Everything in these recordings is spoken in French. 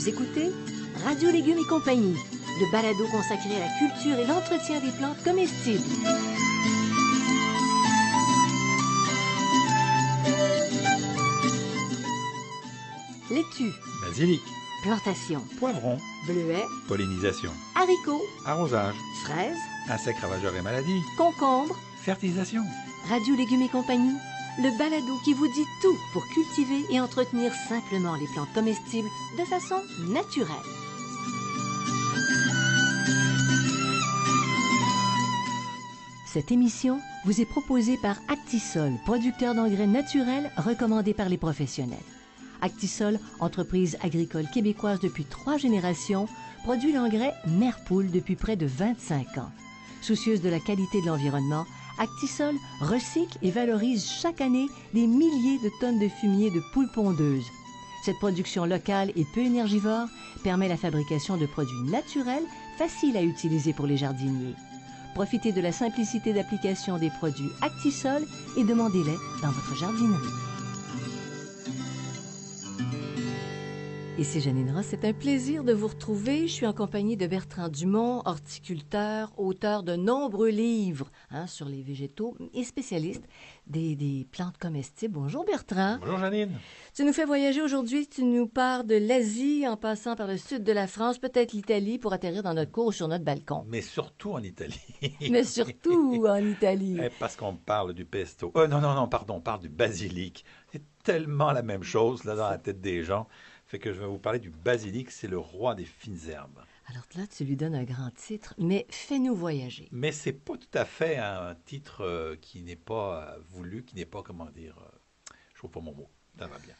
Vous écoutez Radio Légumes et compagnie, le balado consacré à la culture et l'entretien des plantes comestibles. Laitue, Basilic, plantation, poivron, bleuets, pollinisation, haricots, arrosage, fraises, insectes ravageurs et maladies, concombres. fertilisation. Radio Légumes et compagnie, le balado qui vous dit tout pour cultiver et entretenir simplement les plantes comestibles de façon naturelle. Cette émission vous est proposée par Actisol, producteur d'engrais naturels recommandé par les professionnels. Actisol, entreprise agricole québécoise depuis 3 générations, produit l'engrais Mère-Poule depuis près de 25 ans. Soucieuse de la qualité de l'environnement, Actisol recycle et valorise chaque année des milliers de tonnes de fumier de poules pondeuses. Cette production locale et peu énergivore permet la fabrication de produits naturels faciles à utiliser pour les jardiniers. Profitez de la simplicité d'application des produits Actisol et demandez-les dans votre jardinerie. Ici Janine Ross, c'est un plaisir de vous retrouver. Je suis en compagnie de Bertrand Dumont, horticulteur, auteur de nombreux livres sur les végétaux et spécialiste des plantes comestibles. Bonjour Bertrand. Bonjour Janine. Tu nous fais voyager aujourd'hui, tu nous pars de l'Asie en passant par le sud de la France, peut-être l'Italie pour atterrir dans notre cour ou sur notre balcon. Mais surtout en Italie. Mais surtout en Italie. Parce qu'on parle du pesto. Pardon, on parle du basilic. C'est tellement la même chose là dans la tête des gens. Fait que je vais vous parler du basilic, c'est le roi des fines herbes. Alors là, tu lui donnes un grand titre, mais fais-nous voyager. Mais c'est pas tout à fait un titre qui n'est pas voulu, qui n'est pas, je trouve pas mon mot, ça va bien.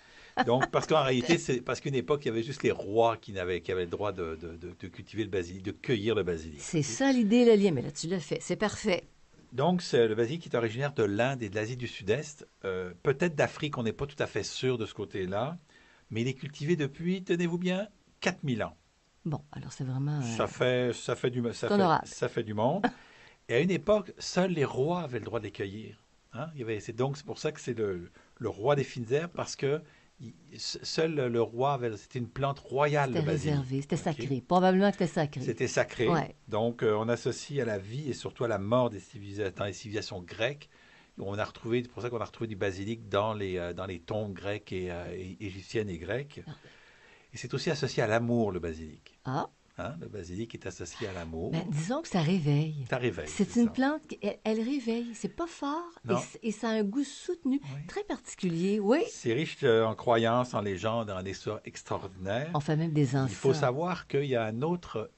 Donc, parce qu'en réalité, c'est parce qu'une époque, il y avait juste les rois qui avaient le droit de cultiver le basilic, de cueillir le basilic. C'est ça l'idée, le lien, mais là, tu l'as fait, c'est parfait. Donc, le basilic est originaire de l'Inde et de l'Asie du Sud-Est. Peut-être d'Afrique, on n'est pas tout à fait sûr de ce côté-là. Mais il est cultivé depuis, tenez-vous bien, 4000 ans. Bon, alors c'est vraiment... Ça fait du monde. Et à une époque, seuls les rois avaient le droit de les cueillir. C'est pour ça que c'est le roi des fines herbes, parce que seul le roi avait... C'était une plante royale, le basilic. C'était réservé, c'était sacré. Probablement que c'était sacré. C'était sacré. Ouais. Donc, on associe à la vie et surtout à la mort dans les civilisations grecques. C'est pour ça qu'on a retrouvé du basilic dans les tombes grecques et égyptiennes et grecques. Et c'est aussi associé à l'amour, le basilic. Ah. Le basilic est associé à l'amour. Ben, disons que ça réveille. Ça réveille. C'est une plante, elle réveille. C'est pas fort et ça a un goût soutenu, très particulier. Oui. C'est riche en croyances, en légendes, en histoires extraordinaires. On fait même des encens. Il faut savoir qu'il y a un autre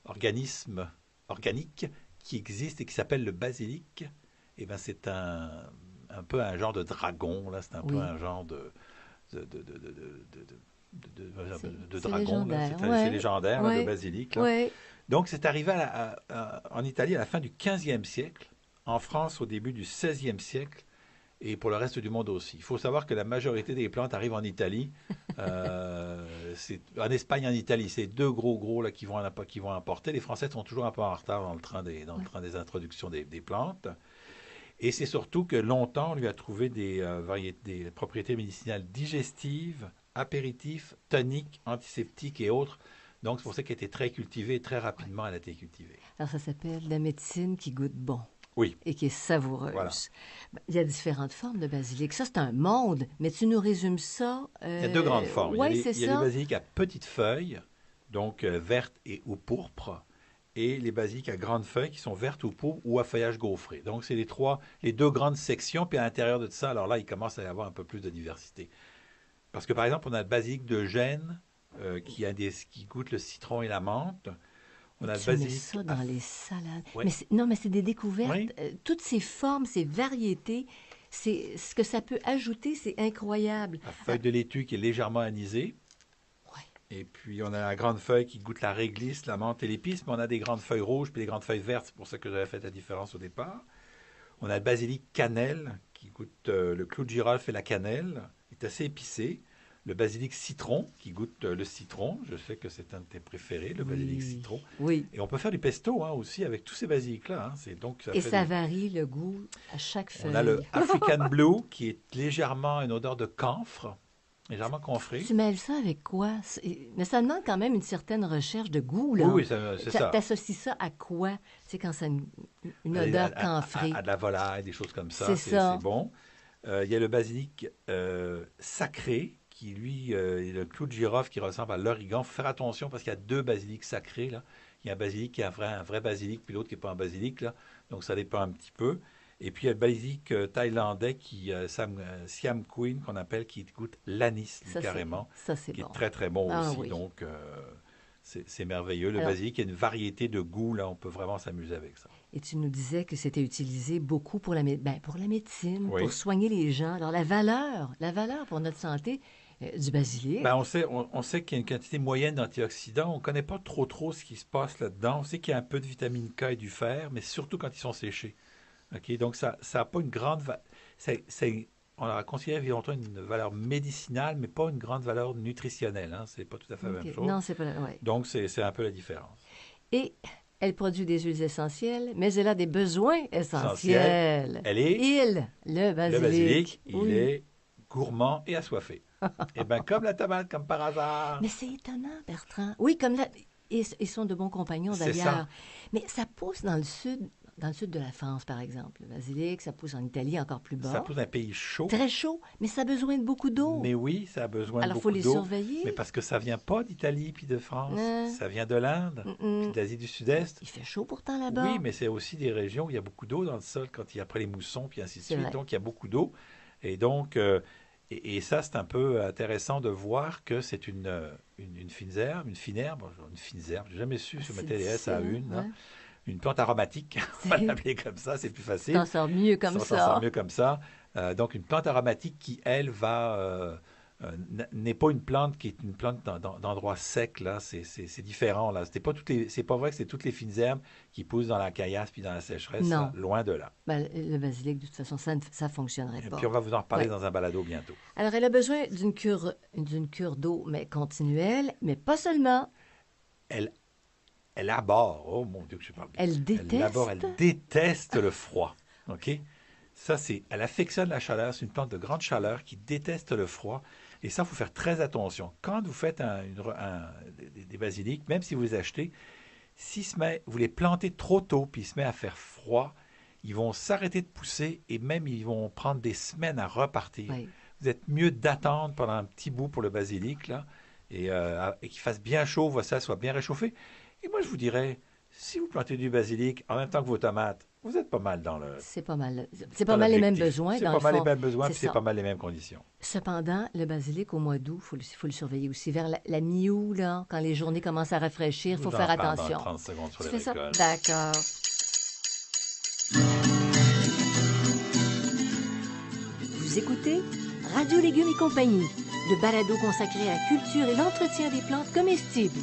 organisme organique qui existe et qui s'appelle le basilic. Et ben c'est un peu un genre de dragon là, c'est un peu un genre de dragon là. C'est légendaire là, le basilic là. Ouais. Donc c'est arrivé en Italie à la fin du 15e siècle, en France au début du 16e siècle et pour le reste du monde aussi. Il faut savoir que la majorité des plantes arrivent en Italie. C'est en Espagne et en Italie, c'est deux gros là qui vont importer. Les Français sont toujours un peu en retard dans le train des introductions des plantes. Et c'est surtout que longtemps, on lui a trouvé des propriétés médicinales digestives, apéritifs, toniques, antiseptiques et autres. Donc, c'est pour ça qu'elle a été très cultivée et très rapidement, elle a été cultivée. Alors, ça s'appelle la médecine qui goûte bon. Oui. Et qui est savoureuse. Voilà. Il y a différentes formes de basilic. Ça, c'est un monde, mais tu nous résumes ça. Il y a deux grandes formes. Oui, il y a le basilic à petites feuilles, donc vertes ou pourpres, et les basilics à grandes feuilles qui sont vertes ou pourpres ou à feuillage gaufré. Donc, c'est les deux grandes sections. Puis à l'intérieur de ça, alors là, il commence à y avoir un peu plus de diversité. Parce que, par exemple, on a le basilic de Gênes qui goûte le citron et la menthe. On a le basilic. Mets ça dans les salades. Oui. Mais c'est des découvertes. Oui. Toutes ces formes, ces variétés, ce que ça peut ajouter, c'est incroyable. La feuille de laitue qui est légèrement anisée. Oui. Et puis, on a la grande feuille qui goûte la réglisse, la menthe et l'épice. Mais on a des grandes feuilles rouges puis des grandes feuilles vertes. C'est pour ça que j'avais fait la différence au départ. On a le basilic cannelle qui goûte le clou de girofle et la cannelle. Il est assez épicé. Le basilic citron, qui goûte le citron. Je sais que c'est un de tes préférés, le basilic citron. Oui. Et on peut faire du pesto aussi avec tous ces basilics-là. Ça varie le goût à chaque feuille. On a le African Blue, qui est légèrement une odeur de camphre. légèrement confré. Tu mêles ça avec quoi? Mais ça demande quand même une certaine recherche de goût, là. Oui, c'est ça. T'associes ça à quoi? C'est quand ça a une À, odeur camphrée. à de la volaille, des choses comme ça, C'est ça. c'est bon. Il y a le basilic sacré, qui lui est le clou de girofle qui ressemble à l'origan. Il faut faire attention parce qu'il y a deux basilics sacrés, là. Il y a un basilic qui est un vrai basilic, puis l'autre qui n'est pas un basilic, là. Donc ça dépend un petit peu. Et puis il y a le basilic thaïlandais Siam Queen qu'on appelle, qui goûte l'anis, lui, carrément, Ça, c'est qui bon. est très très bon Ah, aussi. Oui. Donc c'est merveilleux. Le Alors, basilic, il y a une variété de goûts, là, on peut vraiment s'amuser avec ça. et tu nous disais que c'était utilisé beaucoup pour pour la médecine, Oui. pour soigner les gens. Alors, la valeur pour notre santé du basilic. Ben, on sait qu'il y a une quantité moyenne d'antioxydants. On ne connaît pas trop ce qui se passe là-dedans. On sait qu'il y a un peu de vitamine K et du fer, mais surtout quand ils sont séchés. OK? Donc, ça n'a pas une grande... on a considéré il y a longtemps une valeur médicinale, mais pas une grande valeur nutritionnelle. Hein? Ce n'est pas tout à fait la même chose. Non, c'est pas... Ouais. Donc, c'est un peu la différence. Et elle produit des huiles essentielles, mais elle a des besoins essentiels. Elle est... Le basilic. Le basilic, Oui. il est gourmand et assoiffé. Et bien, comme la tomate, comme par hasard. Mais c'est étonnant, Bertrand. Oui, comme là, ils sont de bons compagnons C'est d'ailleurs. ça. Mais ça pousse dans le sud de la France, par exemple. Le basilic, ça pousse en Italie encore plus bas. Ça pousse dans un pays chaud. Très chaud, mais ça a besoin de beaucoup d'eau. Mais oui, ça a besoin Alors, de il faut beaucoup les d'eau. surveiller. Mais parce que ça vient pas d'Italie puis de France. Non. Ça vient de l'Inde, puis d'Asie du Sud-Est. Il fait chaud pourtant là-bas. Oui, mais c'est aussi des régions où il y a beaucoup d'eau dans le sol quand il y a après les moussons, puis ainsi de C'est suite. vrai. Donc, il y a beaucoup d'eau. Et donc, et ça, c'est un peu intéressant de voir que c'est une fine herbe, une fine herbe. J'ai jamais su si je C'est mettais les S à difficile, une. ouais. Hein. Une plante aromatique, on va l'appeler comme ça, c'est plus facile. T'en sors mieux comme On s'en ça. sort mieux comme ça. Donc, une plante aromatique qui, elle, n'est pas une plante qui est une plante d'endroit sec, là. C'est différent, là. C'est pas vrai que c'est toutes les fines herbes qui poussent dans la caillasse puis dans la sécheresse. Non. Ça, loin de là. Ben, le basilic, de toute façon, ça ne fonctionnerait Et pas. puis, on va vous en reparler Ouais. dans un balado bientôt. Alors, elle a besoin d'une cure d'eau, mais continuelle, mais pas seulement. Elle arbore, oh mon Dieu que je parle bien. Elle déteste. Elle déteste le froid. OK? Ça, elle affectionne la chaleur. C'est une plante de grande chaleur qui déteste le froid. Et ça, il faut faire très attention. Quand vous faites des basilics, même si vous les achetez, vous les plantez trop tôt, puis il se met à faire froid, ils vont s'arrêter de pousser et même ils vont prendre des semaines à repartir. Oui. Vous êtes mieux d'attendre pendant un petit bout pour le basilic, là, et qu'il fasse bien chaud, ça soit bien réchauffé. Et moi, je vous dirais, si vous plantez du basilic en même temps que vos tomates, vous êtes pas mal dans le... C'est pas mal. C'est pas mal les mêmes besoins, C'est dans pas le mal fond. les mêmes besoins, puis c'est ça. pas mal les mêmes conditions. Cependant, le basilic, au mois d'août, il faut le surveiller aussi. Vers la mi-août, là, quand les journées commencent à rafraîchir, il faut J'en faire parle attention. Dans 30 secondes sur Tu les fais ça? récoltes. D'accord. Vous écoutez Radio Légumes et compagnie, le balado consacré à la culture et l'entretien des plantes comestibles.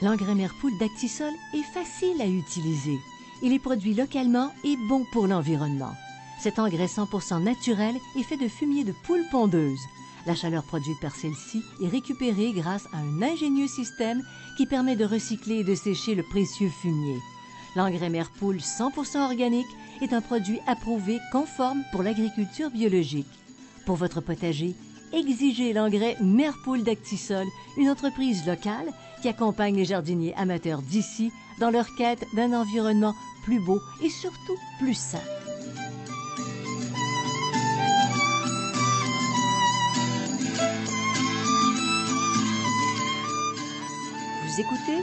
L'engrais Merpoule d'Actisol est facile à utiliser. Il est produit localement et bon pour l'environnement. Cet engrais 100% naturel est fait de fumier de poule pondeuse. La chaleur produite par celle-ci est récupérée grâce à un ingénieux système qui permet de recycler et de sécher le précieux fumier. L'engrais Merpoule 100% organique est un produit approuvé conforme pour l'agriculture biologique. Pour votre potager, exigez l'engrais Merpoule d'Actisol, une entreprise locale qui accompagne les jardiniers amateurs d'ici dans leur quête d'un environnement plus beau et surtout plus sain. Vous écoutez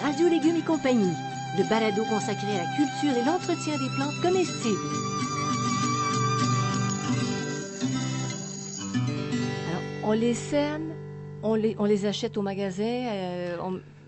Radio Légumes et compagnie, le balado consacré à la culture et l'entretien des plantes comestibles. Alors, on les sème, on les achète au magasin,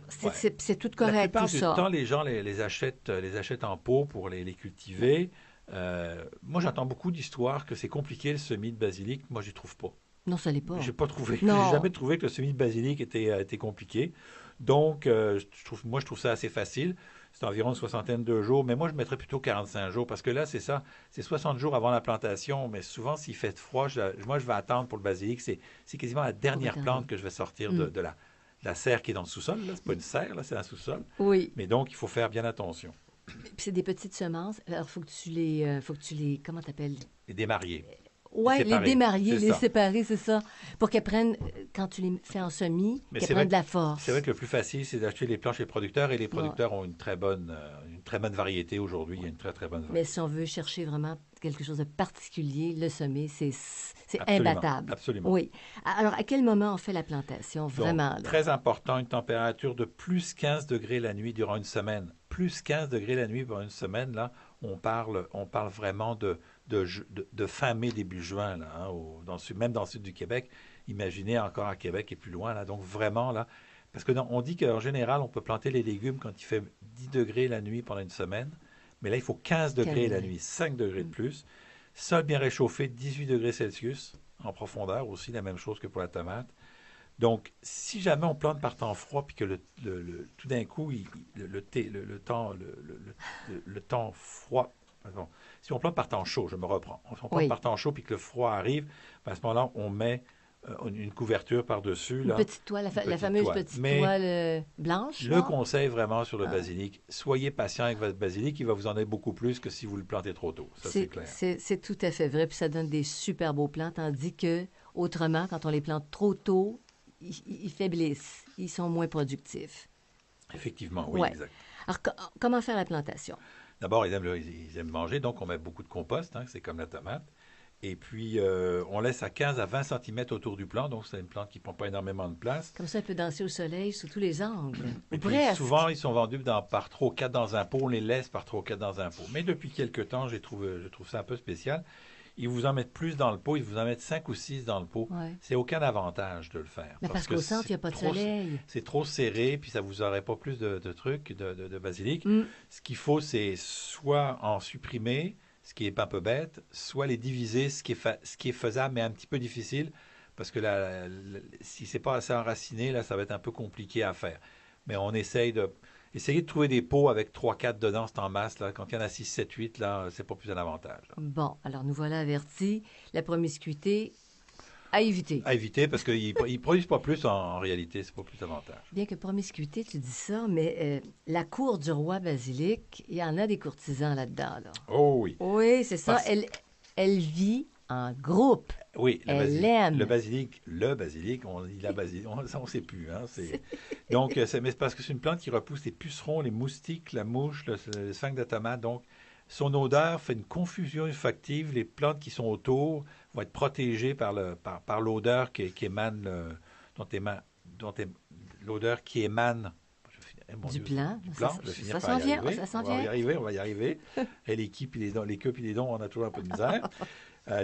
c'est tout correct, La plupart tout du ça. temps, les gens les achètent en pot pour les cultiver. Moi, j'entends beaucoup d'histoires que c'est compliqué le semis de basilic. Moi, je n'y trouve pas. Non, ça l'est pas. J'ai pas trouvé. Non. J'ai jamais trouvé que le semis de basilic était compliqué. Donc, je trouve ça assez facile. C'est environ une soixantaine de jours. Mais moi, je mettrais plutôt 45 jours parce que là, c'est ça. C'est 60 jours avant la plantation. Mais souvent, s'il fait froid, moi, je vais attendre pour le basilic. C'est quasiment la dernière plante que je vais sortir de là. la serre qui est dans le sous-sol. Ce n'est pas une serre, là, c'est un sous-sol. Oui. Mais donc, il faut faire bien attention. Puis c'est des petites semences. Alors, faut que tu les, comment t'appelles? Et démarier, les Oui, les séparer. démarier, C'est les ça. séparer, c'est ça. Pour qu'elles prennent, quand tu les fais en semis, Mais qu'elles c'est prennent vrai, de la c'est vrai force. que le plus facile, c'est d'acheter les plantes chez les producteurs. Et les Ouais. producteurs ont une très bonne variété aujourd'hui. Il y a une très, très bonne Mais variété. si on veut chercher vraiment quelque chose de particulier, le semer, c'est Absolument, imbattable. absolument. Oui. Alors, à quel moment on fait la plantation, Donc, vraiment, là? très important, une température de plus 15 degrés la nuit durant une semaine. Plus 15 degrés la nuit durant une semaine, là, on parle vraiment de fin mai, début juin, là, hein, même dans le sud du Québec. Imaginez encore à Québec et plus loin, là. Donc, vraiment, là, parce que on dit qu'en général, on peut planter les légumes quand il fait 10 degrés la nuit pendant une semaine. Mais là, il faut 15 15 degrés la degrés. nuit, 5 degrés de Mm. plus. Sol bien réchauffé, 18 degrés Celsius en profondeur aussi, la même chose que pour la tomate. Donc, si jamais on plante par temps froid, puis que tout d'un coup, le temps, le temps froid, pardon, si on plante par temps chaud, je me reprends, si on plante Oui. par temps chaud, puis que le froid arrive, ben, à ce moment-là, on met une couverture par-dessus, Une là, petite toile, une la petite fameuse toile. petite Mais toile blanche, le là. conseil vraiment sur le Ah. basilic, soyez patient avec votre basilic, il va vous en donner beaucoup plus que si vous le plantez trop tôt. Ça, c'est clair. C'est tout à fait vrai, puis ça donne des super beaux plants, tandis que, autrement, quand on les plante trop tôt, ils faiblissent, ils sont moins productifs. Effectivement, oui, Ouais. exact. Alors, comment faire la plantation? D'abord, ils aiment manger, donc on met beaucoup de compost, hein, c'est comme la tomate. Et puis, on laisse à 15 à 20 centimètres autour du plant, donc c'est une plante qui ne prend pas énormément de place. Comme ça, elle peut danser au soleil sous tous les angles. Ou Et puis, presque. souvent, ils sont vendus par 3 ou 4 dans un pot, on les laisse par 3 ou 4 dans un pot. Mais depuis quelques temps, je trouve ça un peu spécial. Ils vous en mettent plus dans le pot, ils vous en mettent 5 ou 6 dans le pot. Ouais. C'est aucun avantage de le faire. Mais parce que qu'au centre, il n'y a pas de soleil. c'est trop serré, puis ça vous aurait pas plus de trucs, de basilic. Mm. Ce qu'il faut, c'est soit en supprimer, ce qui est un peu bête, soit les diviser, ce qui est faisable, mais un petit peu difficile, parce que si c'est pas assez enraciné, là, ça va être un peu compliqué à faire. Mais on essayer de trouver des pots avec 3-4 dedans, c'est en masse. Là. Quand il y en a 6, 7, 8, là, c'est pas plus un avantage. Là. Bon, alors nous voilà avertis. La promiscuité à éviter. À éviter, parce qu'ils ne produisent pas plus en réalité, c'est pas plus avantage. Bien que promiscuité, tu dis ça, mais la cour du roi Basilic, il y en a des courtisans là-dedans, là. Oh oui. Oui, c'est ça. Parce- Elle vit en groupe. Oui, Elle aime. le basilic, on dit la basilic, on ne sait plus. Hein, donc, mais c'est parce que c'est une plante qui repousse les pucerons, les moustiques, la mouche, le sphinx de tomate. Donc, son odeur fait une confusion olfactive. Les plantes qui sont autour vont être protégées par l'odeur qui émane, l'odeur qui émane mon Du Dieu, plan. du plan. Ça, Je vais ça finir par s'en y vient. arriver. Ça s'en On va y vient. arriver, on va y arriver. Et les queues puis les dons, on a toujours un peu de misère.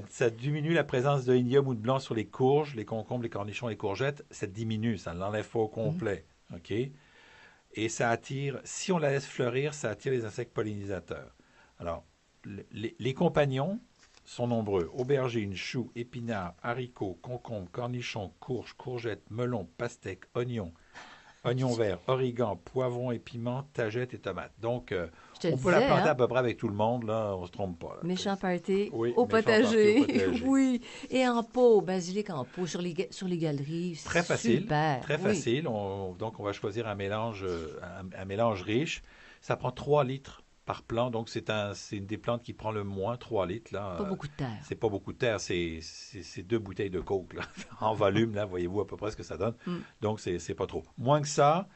Ça diminue la présence de ignium ou de blanc sur les courges, les concombres, les cornichons, les courgettes. Ça diminue, ça ne l'enlève pas au complet. OK? Et ça attire, si on la laisse fleurir, ça attire les insectes pollinisateurs. Alors, les compagnons sont nombreux. Aubergines, choux, épinards, haricots, concombres, cornichons, courges, courgettes, melons, pastèques, oignons, oignons verts, origan, poivrons et piments, tagettes et tomates. Donc, Je te on peut la disais, planter hein? à peu près avec tout le monde, là, on ne se trompe pas. Là. Méchant party Oui, au méchant potager. party au potager. Oui. Et en pot, basilic en pot, sur les galeries. Très facile, Super. très Oui. facile. Donc, on va choisir un mélange riche. Ça prend 3 litres par plant, donc c'est une des plantes qui prend le moins 3 litres. Là. Pas beaucoup de terre. C'est pas beaucoup de terre, c'est 2 bouteilles de coke là, en volume, là, voyez-vous à peu près ce que ça donne. Mm. Donc, c'est pas trop. Moins que ça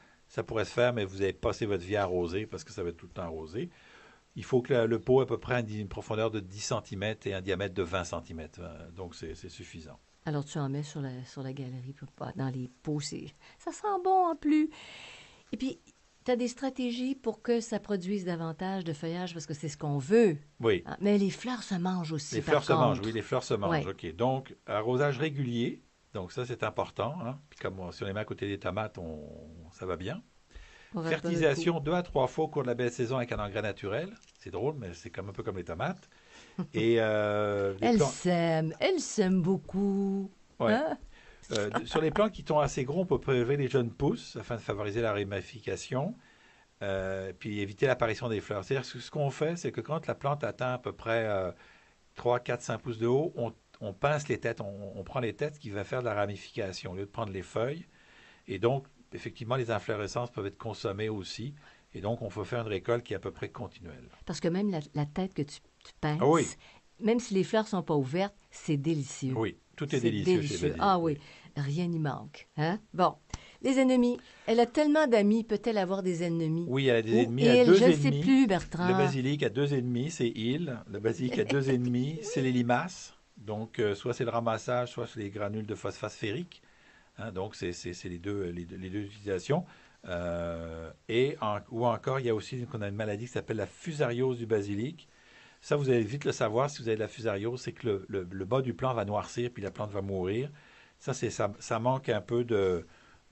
pourrait se faire, mais vous avez passé votre vie à arroser parce que ça va être tout le temps arrosé. Il faut que le pot ait à peu près une profondeur de 10 cm et un diamètre de 20 cm. Donc, c'est suffisant. Alors, tu en mets sur la galerie, dans les pots. Ça sent bon en plus. Et puis, tu as des stratégies pour que ça produise davantage de feuillage parce que c'est ce qu'on veut. Oui. Ah, mais les fleurs se mangent aussi. Les par fleurs se mangent, contre. oui, les fleurs se mangent. Ouais. OK. Donc, arrosage régulier. Donc, ça, c'est important. Hein. Puis, comme si on les met à côté des tomates, ça va bien. On rate pas notre Fertilisation 2 à 3 fois au cours de la belle saison avec un engrais naturel. C'est drôle, mais c'est comme un peu comme les tomates. Et Elle s'aime beaucoup. Ouais. Hein? Sur les plantes qui sont assez gros, on peut prélever les jeunes pousses afin de favoriser la ramification, puis éviter l'apparition des fleurs. C'est-à-dire que ce qu'on fait, c'est que quand la plante atteint à peu près 3, 4, 5 pouces de haut, on pince les têtes, on prend les têtes, ce qui va faire de la ramification au lieu de prendre les feuilles. Et donc, effectivement, les inflorescences peuvent être consommées aussi. Et donc, on peut faire une récolte qui est à peu près continuelle. Parce que même la tête que tu Ah oui, pinces, même si les fleurs sont pas ouvertes, c'est délicieux. oui, tout est C'est délicieux chez délicieux. Basilic. Ah oui, rien n'y manque. Hein? Bon, les ennemis. Elle a tellement d'amis, peut-elle avoir des ennemis? Oui, elle a des Ou ennemis à il, deux je ne sais ennemis. plus, Le Bertrand. basilic a deux ennemis, c'est il. Le basilic a deux ennemis, c'est les limaces. Donc, soit c'est le ramassage, soit c'est les granules de phosphate ferrique. Hein, donc, c'est les deux utilisations. Ou encore, il y a aussi qu'on a une maladie qui s'appelle la fusariose du basilic. Ça, vous allez vite le savoir si vous avez de la fusariose, c'est que le bas du plant va noircir puis la plante va mourir. Ça manque un peu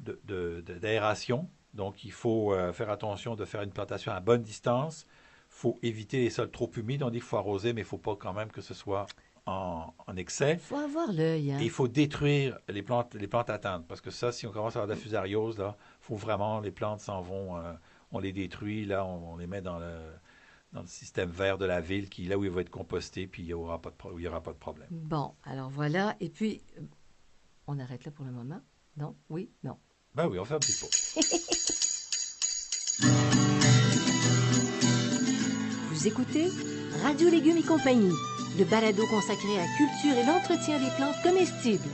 d'aération. Donc, il faut faire attention de faire une plantation à bonne distance. Il faut éviter les sols trop humides. On dit qu'il faut arroser, mais il ne faut pas quand même que ce soit en excès. Il faut avoir l'œil. Hein? Et il faut détruire les plantes atteintes. Parce que ça, si on commence à avoir de la fusariose, là, faut vraiment, les plantes s'en vont, on les détruit, là, on les met dans le système vert de la ville, là où il va être composté, puis il n'y aura pas de problème. Bon, alors voilà. Et puis, on arrête là pour le moment. Non? Oui? Non. Ben oui, on fait un petit pot. Vous écoutez Radio Légumes et compagnie, le balado consacré à la culture et l'entretien des plantes comestibles.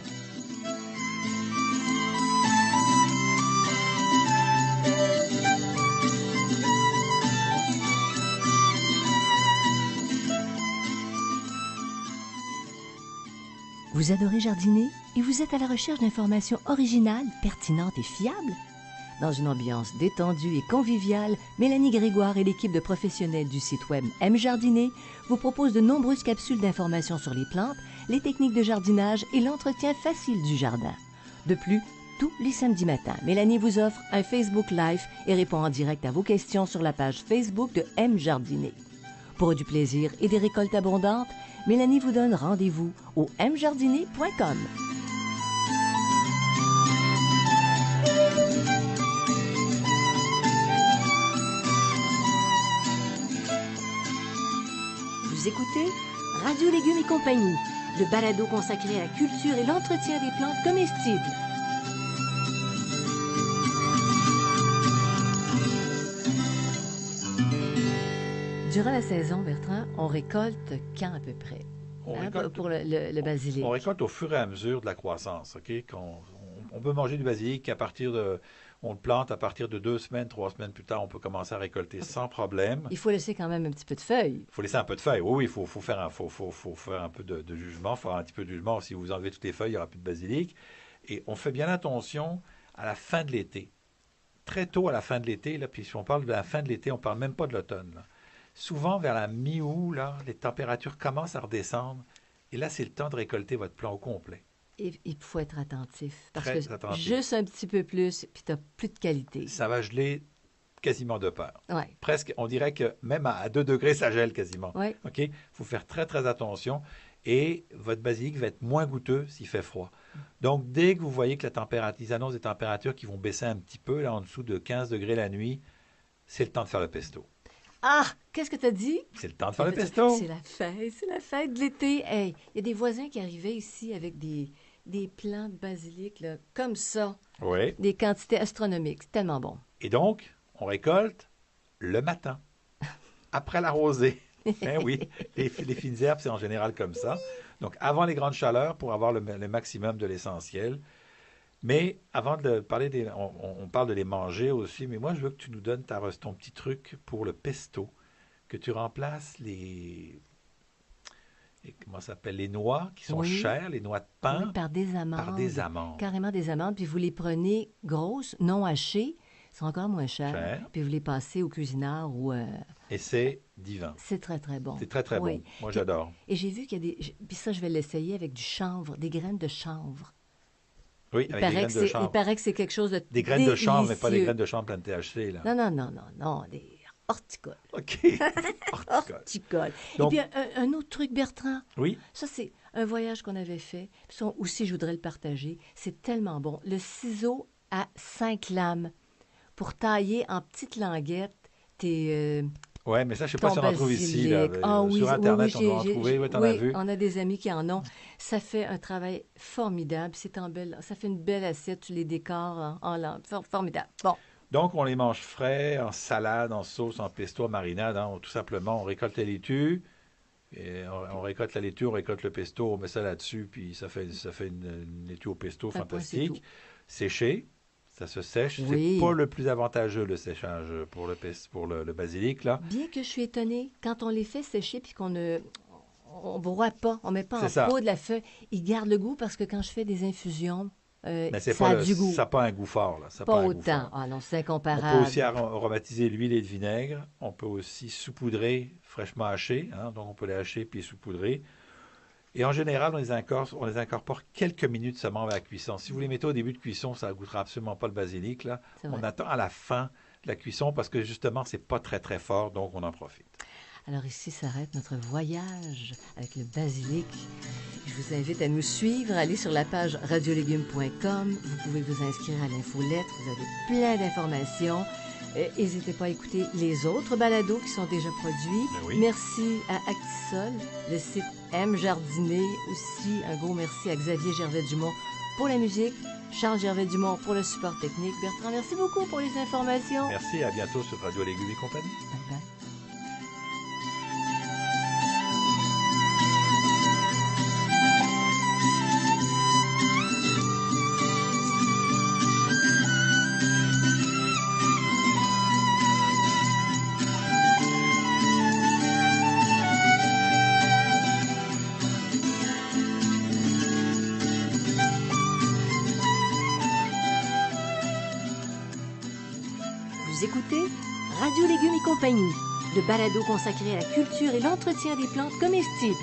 Vous adorez jardiner et vous êtes à la recherche d'informations originales, pertinentes et fiables? Dans une ambiance détendue et conviviale, Mélanie Grégoire et l'équipe de professionnels du site web M Jardiner vous proposent de nombreuses capsules d'informations sur les plantes, les techniques de jardinage et l'entretien facile du jardin. De plus, tous les samedis matins, Mélanie vous offre un Facebook Live et répond en direct à vos questions sur la page Facebook de M Jardiner. Pour du plaisir et des récoltes abondantes, Mélanie vous donne rendez-vous au mjardiner.com. Vous écoutez Radio Légumes et compagnie, le balado consacré à la culture et l'entretien des plantes comestibles. Durant la saison, Bertrand, on récolte quand à peu près? Pour le basilic. On récolte au fur et à mesure de la croissance. OK? On peut manger du basilic on le plante à partir de 2 semaines, 3 semaines plus tard, on peut commencer à récolter sans problème. Il faut laisser quand même un petit peu de feuilles. Il faut laisser un peu de feuilles. Oui, il faut faire un peu de jugement. Il faut avoir un petit peu de jugement. Si vous enlevez toutes les feuilles, il n'y aura plus de basilic. Et on fait bien attention à la fin de l'été. Très tôt à la fin de l'été, là, puis si on parle de la fin de l'été, on ne parle même pas de l'automne. Là. Souvent, vers la mi-août, là, les températures commencent à redescendre. Et là, c'est le temps de récolter votre plant au complet. Et il faut être attentif. Parce Très que attentif. juste un petit peu plus, puis tu n'as plus de qualité. Ça va geler quasiment de peur. Ouais. Presque, on dirait que même à 2 degrés, ça gèle quasiment. Ouais. OK? Il faut faire très, très attention. Et votre basilic va être moins goûteux s'il fait froid. Donc, dès que vous voyez que ils annoncent des températures qui vont baisser un petit peu, là, en dessous de 15 degrés la nuit, c'est le temps de faire le pesto. Ah! Qu'est-ce que tu as dit? C'est le temps de faire le pesto. C'est la fête de l'été. Hey, il y a des voisins qui arrivaient ici avec des plants de basilic, là, comme ça. Oui. Des quantités astronomiques. C'est tellement bon. Et donc, on récolte le matin, après la rosée. Hein, oui, les fines herbes, c'est en général comme ça. Donc, avant les grandes chaleurs, pour avoir le maximum de l'essentiel. Mais avant de parler on parle de les manger aussi, mais moi, je veux que tu nous donnes ton petit truc pour le pesto, que tu remplaces comment ça s'appelle, les noix qui sont chères, les noix de pin, oui, par des amandes. Par des amandes. Carrément des amandes, puis vous les prenez grosses, non hachées, c'est encore moins cher. Puis vous les passez au cuisineur ou... Et c'est divin. C'est très, très bon. C'est très, très bon. Moi, j'adore. Et j'ai vu qu'il y a puis ça, je vais l'essayer avec du chanvre, des graines de chanvre. Oui, avec des graines de chanvre. Il paraît que c'est quelque chose de des graines de chanvre, mais pas des graines de chanvre pleines de THC, là. Non, des horticoles. OK. Horticoles. Donc, et puis, un autre truc, Bertrand. Oui. Ça, c'est un voyage qu'on avait fait. Ça aussi, je voudrais le partager. C'est tellement bon. Le ciseau à 5 lames pour tailler en petites languettes Ouais, mais ça, je sais pas Ton si on en trouve ici, là. basilic. Ah oui, Sur oui, oui, Internet, on doit en trouver. Ouais, t'en as oui, vu? on a des amis qui en ont. Ça fait un travail formidable. C'est en belle, ça fait une belle assiette. Tu les décores en lampe. Formidable. Bon, Donc, on les mange frais, en salade, en sauce, en pesto, en marinade. Hein. Tout simplement, on récolte la laitue. Et on récolte la laitue, on récolte le pesto, on met ça là-dessus, puis ça fait une laitue au pesto un point, c'est tout. fantastique. Séché, ça se sèche. C'est pas Oui. le plus avantageux, le séchage, pour le basilic, là. Bien que je suis étonnée, quand on les fait sécher puis qu'on ne on broie pas, on met pas C'est en ça. poudre la feuille, ils gardent le goût parce que quand je fais des infusions, Mais ça a du ça goût. n'a pas un goût fort, là. Ça n'a Pas pas un goût autant. fort. Ah non, c'est On peut aussi incomparable. aromatiser l'huile et le vinaigre. On peut aussi saupoudrer fraîchement hachés. Hein. Donc, on peut les hacher puis les saupoudrer. Et en général, on les incorpore quelques minutes seulement à la cuisson. Si vous les mettez au début de cuisson, ça ne goûtera absolument pas le basilic, là. C'est On vrai. attend à la fin de la cuisson parce que justement, c'est pas très très fort, donc on en profite. Alors ici s'arrête notre voyage avec le basilic. Je vous invite à nous suivre, aller sur la page radiolégumes.com. Vous pouvez vous inscrire à l'infolettre, vous avez plein d'informations. N'hésitez pas à écouter les autres balados qui sont déjà produits. Ben oui. Merci à Actisol, le site M Jardinet. Aussi, un gros merci à Xavier Gervais-Dumont pour la musique, Charles Gervais-Dumont pour le support technique. Bertrand, merci beaucoup pour les informations. Merci, à bientôt sur Radio Légumes et compagnie. Bye bye. Vous écoutez Radio Légumes et compagnie, le balado consacré à la culture et l'entretien des plantes comestibles.